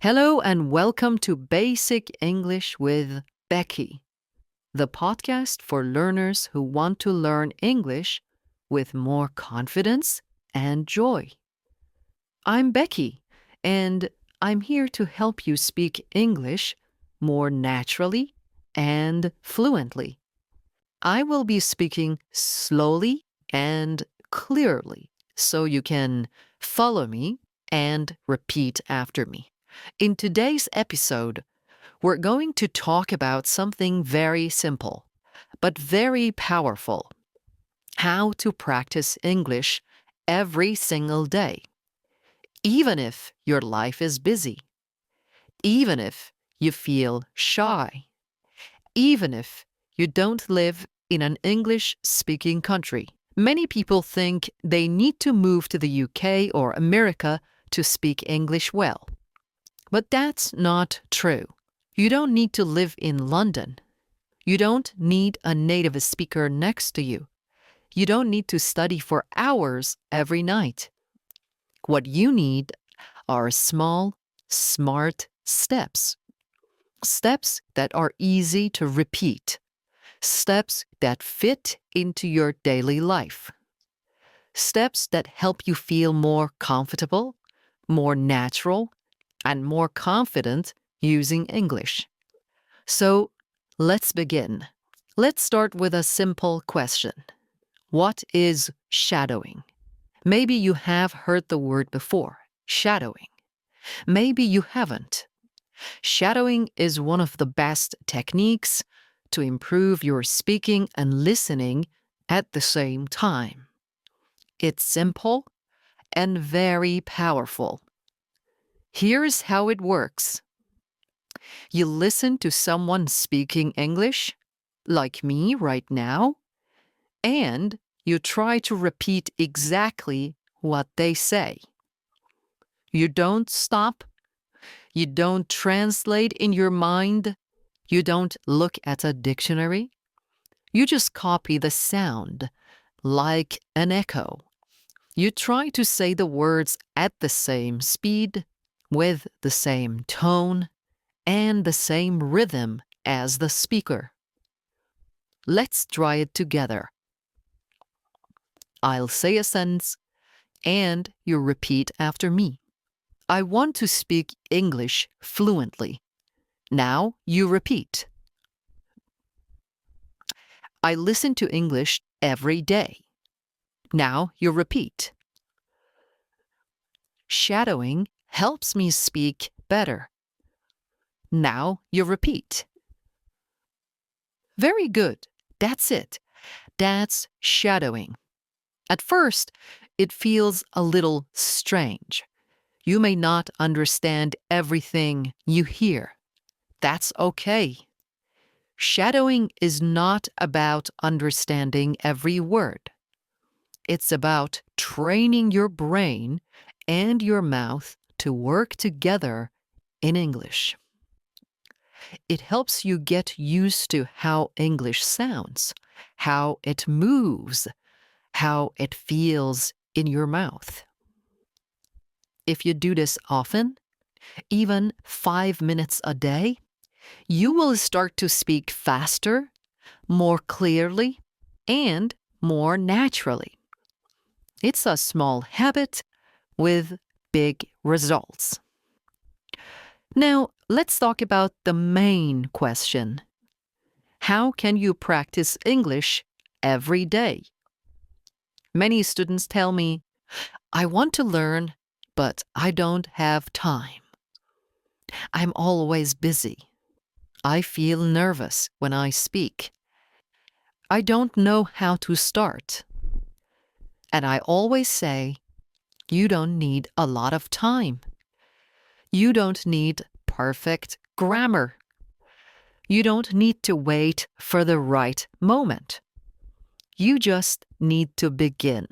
Hello and welcome to Basic English with Becky, the podcast for learners who want to learn English with more confidence and joy. I'm Becky, and I'm here to help you speak English more naturally and fluently. I will be speaking slowly and clearly so you can follow me and repeat after me. In today's episode, we're going to talk about something very simple, but very powerful: how to practice English every single day, even if your life is busy, even if you feel shy, even if you don't live in an English-speaking country. Many people think they need to move to the UK or America to speak English well. But that's not true. You don't need to live in London. You don't need a native speaker next to you. You don't need to study for hours every night. What you need are small, smart steps. Steps that are easy to repeat. Steps that fit into your daily life. Steps that help you feel more comfortable, more natural, and more confident using English. So let's begin. Let's start with a simple question. What is shadowing? Maybe you have heard the word before, shadowing. Maybe you haven't. Shadowing is one of the best techniques to improve your speaking and listening at the same time. It's simple and very powerful. Here's how it works. You listen to someone speaking English, like me right now, and you try to repeat exactly what they say. You don't stop. You don't translate in your mind. You don't look at a dictionary. You just copy the sound, like an echo. You try to say the words at the same speed, with the same tone, and the same rhythm as the speaker. Let's try it together. I'll say a sentence, and you repeat after me. I want to speak English fluently. Now you repeat. I listen to English every day. Now you repeat. Shadowing helps me speak better. Now you repeat. Very good. That's it. That's shadowing. At first, it feels a little strange. You may not understand everything you hear. That's okay. Shadowing is not about understanding every word. It's about training your brain and your mouth to work together in English. It helps you get used to how English sounds, how it moves, how it feels in your mouth. If you do this often, even 5 minutes a day, you will start to speak faster, more clearly, and more naturally. It's a small habit with big results. Now, let's talk about the main question. How can you practice English every day? Many students tell me, I want to learn, but I don't have time. I'm always busy. I feel nervous when I speak. I don't know how to start. And I always say, you don't need a lot of time. You don't need perfect grammar. You don't need to wait for the right moment. You just need to begin.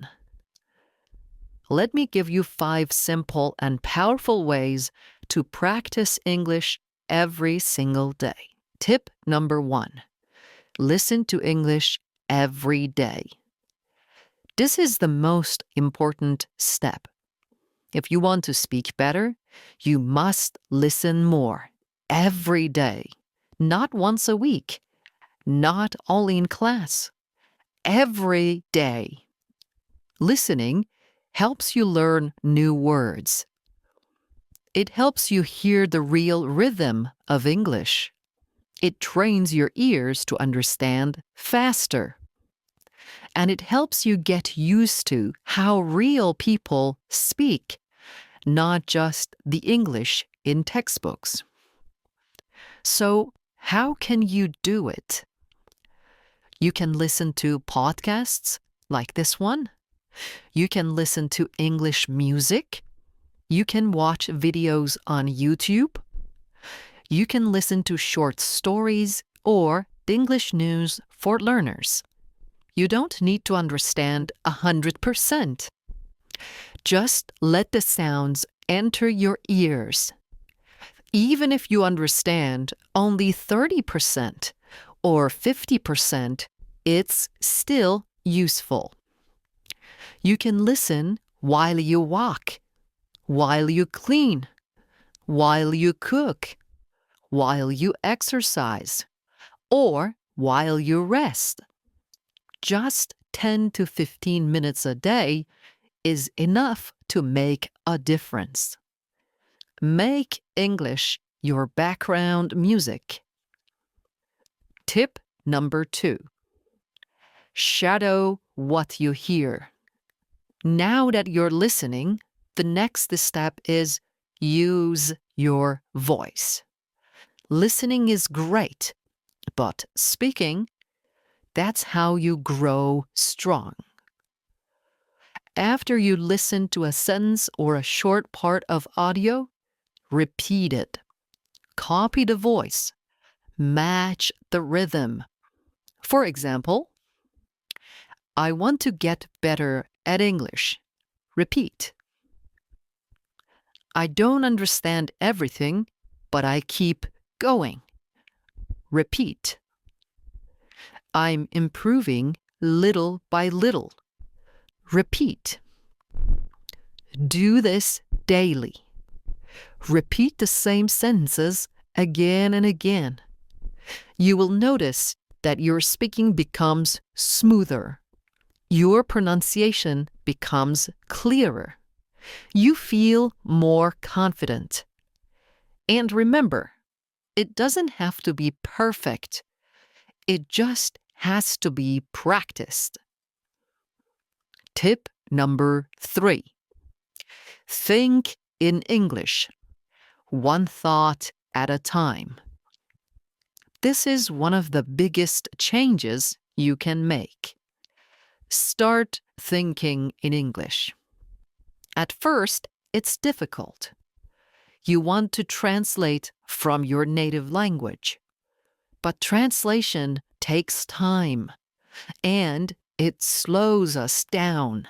Let me give you 5 simple and powerful ways to practice English every single day. Tip number 1. Listen to English every day. This is the most important step. If you want to speak better, you must listen more every day, not once a week, not only in class, every day. Listening helps you learn new words. It helps you hear the real rhythm of English. It trains your ears to understand faster. And it helps you get used to how real people speak, not just the English in textbooks. So, how can you do it? You can listen to podcasts like this one. You can listen to English music. You can watch videos on YouTube. You can listen to short stories or English news for learners. You don't need to understand 100%. Just let the sounds enter your ears. Even if you understand only 30% or 50%, it's still useful. You can listen while you walk, while you clean, while you cook, while you exercise, or while you rest. Just 10 to 15 minutes a day is enough to make a difference. Make English your background music. Tip number 2. Shadow what you hear. Now that you're listening, the next step is use your voice. Listening is great, but speaking, that's how you grow strong. After you listen to a sentence or a short part of audio, repeat it. Copy the voice. Match the rhythm. For example, I want to get better at English. Repeat. I don't understand everything, but I keep going. Repeat. I'm improving little by little. Repeat. Do this daily. Repeat the same sentences again and again. You will notice that your speaking becomes smoother. Your pronunciation becomes clearer. You feel more confident. And remember, it doesn't have to be perfect. It just has to be practiced. Tip number 3. Think in English, one thought at a time. This is one of the biggest changes you can make. Start thinking in English. At first, it's difficult. You want to translate from your native language. But translation takes time, and it slows us down.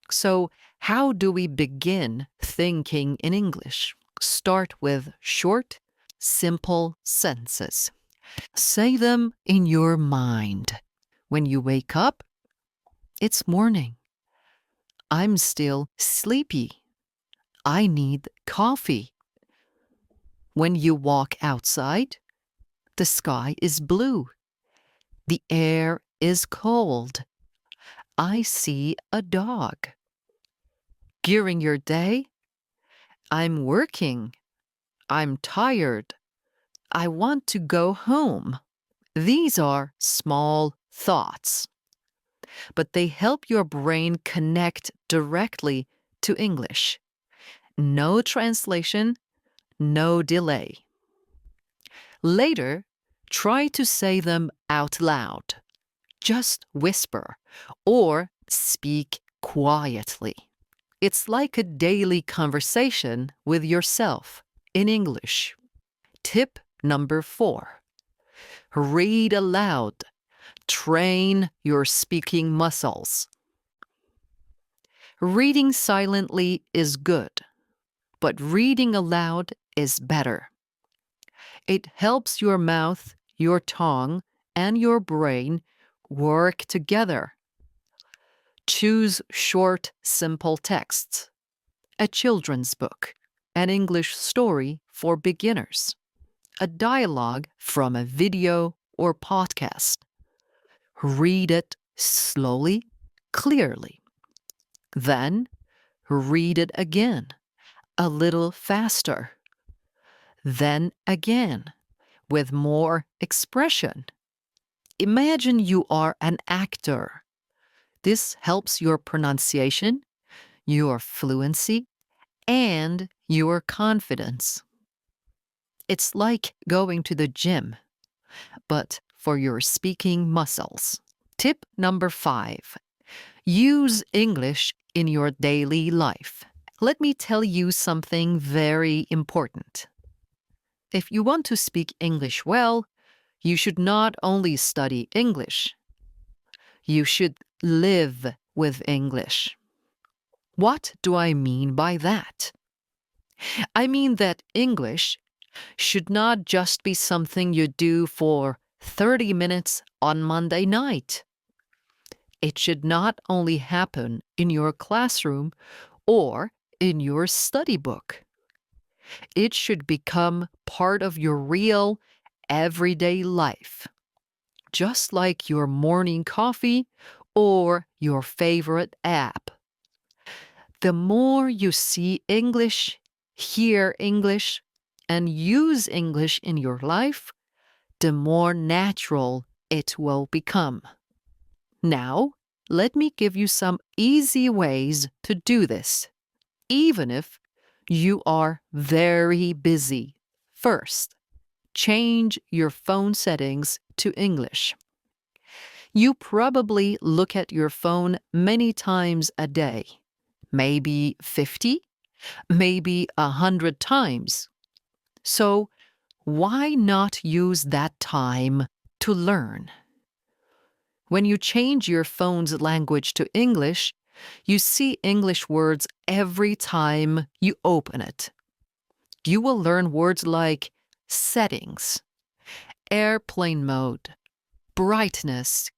So, how do we begin thinking in English? Start with short, simple sentences. Say them in your mind. When you wake up, it's morning. I'm still sleepy. I need coffee. When you walk outside, the sky is blue. The air is cold. I see a dog. During your day, I'm working. I'm tired. I want to go home. These are small thoughts, but they help your brain connect directly to English. No translation, no delay. Later, try to say them out loud. Just whisper or speak quietly. It's like a daily conversation with yourself in English. Tip number 4. Read aloud. Train your speaking muscles. Reading silently is good, but reading aloud is better. It helps your mouth, your tongue, and your brain work together. Choose short, simple texts. a children's book, an English story for beginners, a dialogue from a video or podcast. Read it slowly, clearly. Then read it again, a little faster. Then again, with more expression. Imagine you are an actor. This helps your pronunciation, your fluency, and your confidence. It's like going to the gym, but for your speaking muscles. Tip number 5. Use English in your daily life. Let me tell you something very important. If you want to speak English well, you should not only study English, you should live with English. What do I mean by that? I mean that English should not just be something you do for 30 minutes on Monday night. It should not only happen in your classroom or in your study book. It should become part of your real, everyday life, just like your morning coffee or your favorite app. The more you see English, hear English, and use English in your life, the more natural it will become. Now, let me give you some easy ways to do this, even if you are very busy. First, change your phone settings to English. You probably look at your phone many times a day, maybe 50, maybe 100 times. So, why not use that time to learn? When you change your phone's language to English, you see English words every time you open it. You will learn words like settings, airplane mode, brightness,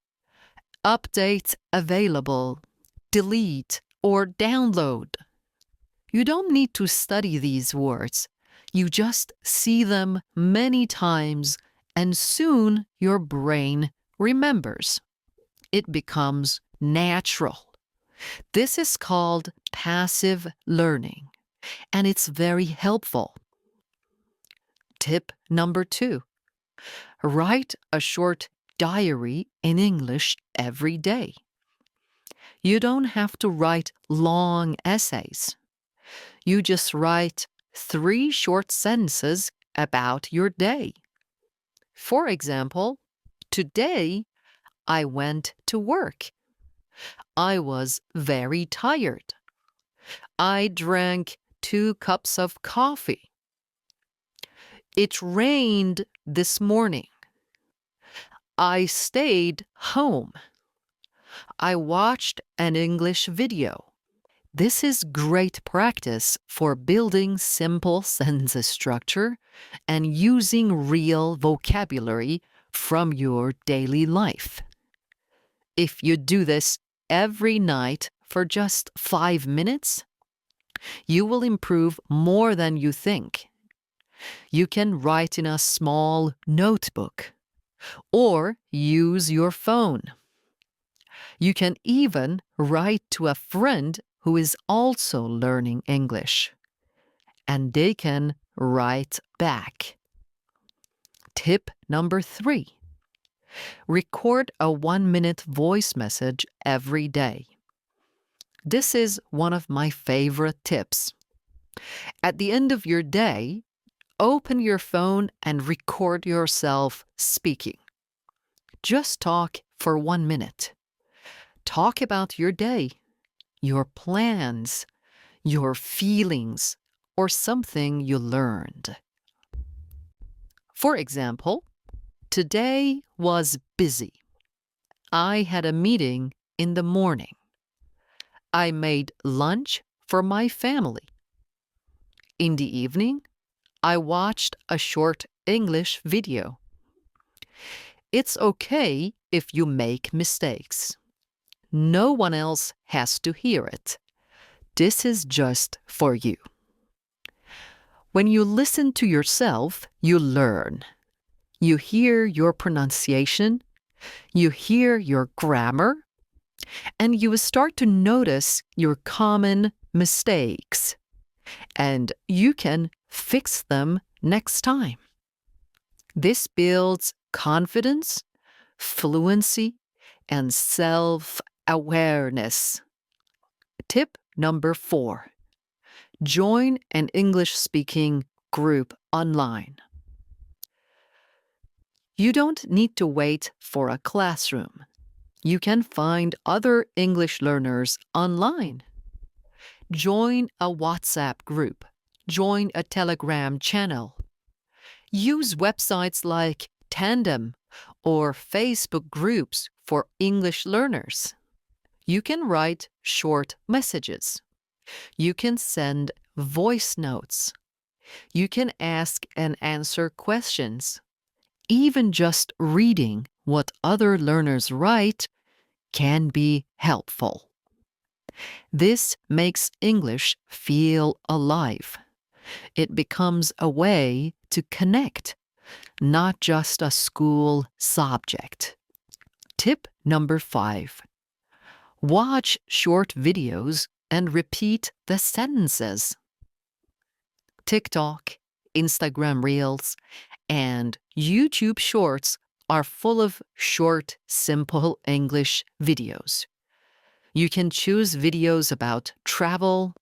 update available, delete, or download. You don't need to study these words. You just see them many times, and soon your brain remembers. It becomes natural. This is called passive learning, and it's very helpful. Tip number 2. Write a short diary in English every day. You don't have to write long essays. You just write 3 short sentences about your day. For example, today I went to work. I was very tired. I drank 2 cups of coffee. It rained this morning. I stayed home. I watched an English video. This is great practice for building simple sentence structure and using real vocabulary from your daily life. If you do this every night for just 5 minutes, you will improve more than you think. You can write in a small notebook or use your phone. You can even write to a friend who is also learning English, and they can write back. Tip number 3. Record a 1-minute voice message every day. This is one of my favorite tips. At the end of your day, open your phone and record yourself speaking. Just talk for 1 minute. Talk about your day, your plans, your feelings, or something you learned. For example, today was busy. I had a meeting in the morning. I made lunch for my family. In the evening, I watched a short English video. It's okay if you make mistakes. No one else has to hear it. This is just for you. When you listen to yourself, you learn. You hear your pronunciation, you hear your grammar, and you start to notice your common mistakes. And you can fix them next time. This builds confidence, fluency, and self-awareness. Tip number 4. Join an English-speaking group online. You don't need to wait for a classroom. You can find other English learners online. Join a WhatsApp group. Join a Telegram channel. Use websites like Tandem or Facebook groups for English learners. You can write short messages. You can send voice notes. You can ask and answer questions. Even just reading what other learners write can be helpful. This makes English feel alive. It becomes a way to connect, not just a school subject. Tip number 5. Watch short videos and repeat the sentences. TikTok, Instagram Reels, and YouTube Shorts are full of short, simple English videos. You can choose videos about travel,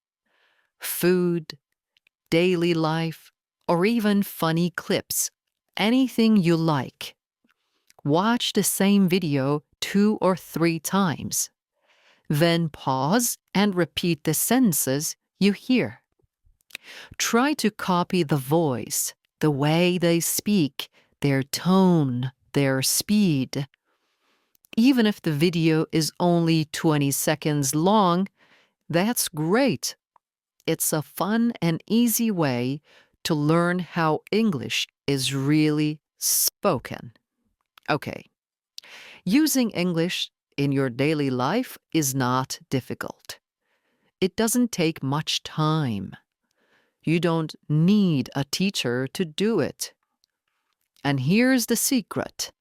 food, daily life, or even funny clips. Anything you like. Watch the same video 2 or 3 times. Then pause and repeat the sentences you hear. Try to copy the voice, the way they speak, their tone, their speed. Even if the video is only 20 seconds long, that's great. It's a fun and easy way to learn how English is really spoken. Okay, using English in your daily life is not difficult. It doesn't take much time. You don't need a teacher to do it. And here's the secret.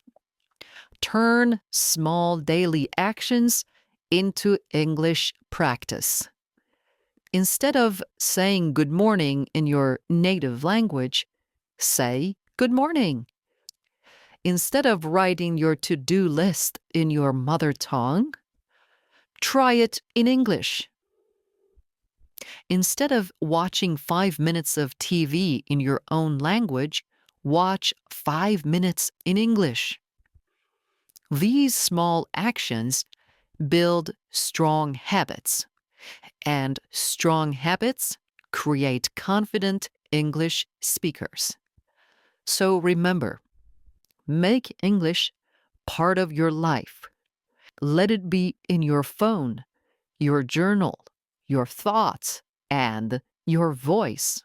Turn small daily actions into English practice. Instead of saying good morning in your native language, say good morning. Instead of writing your to-do list in your mother tongue, try it in English. Instead of watching 5 minutes of TV in your own language, watch 5 minutes in English. These small actions build strong habits, and strong habits create confident English speakers. So remember, make English part of your life. Let it be in your phone, your journal, your thoughts, and your voice.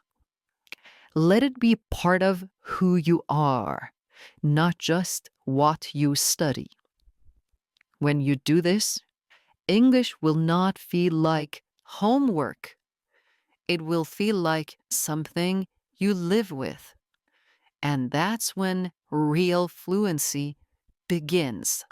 Let it be part of who you are, not just what you study. When you do this, English will not feel like homework. It will feel like something you live with. And that's when real fluency begins.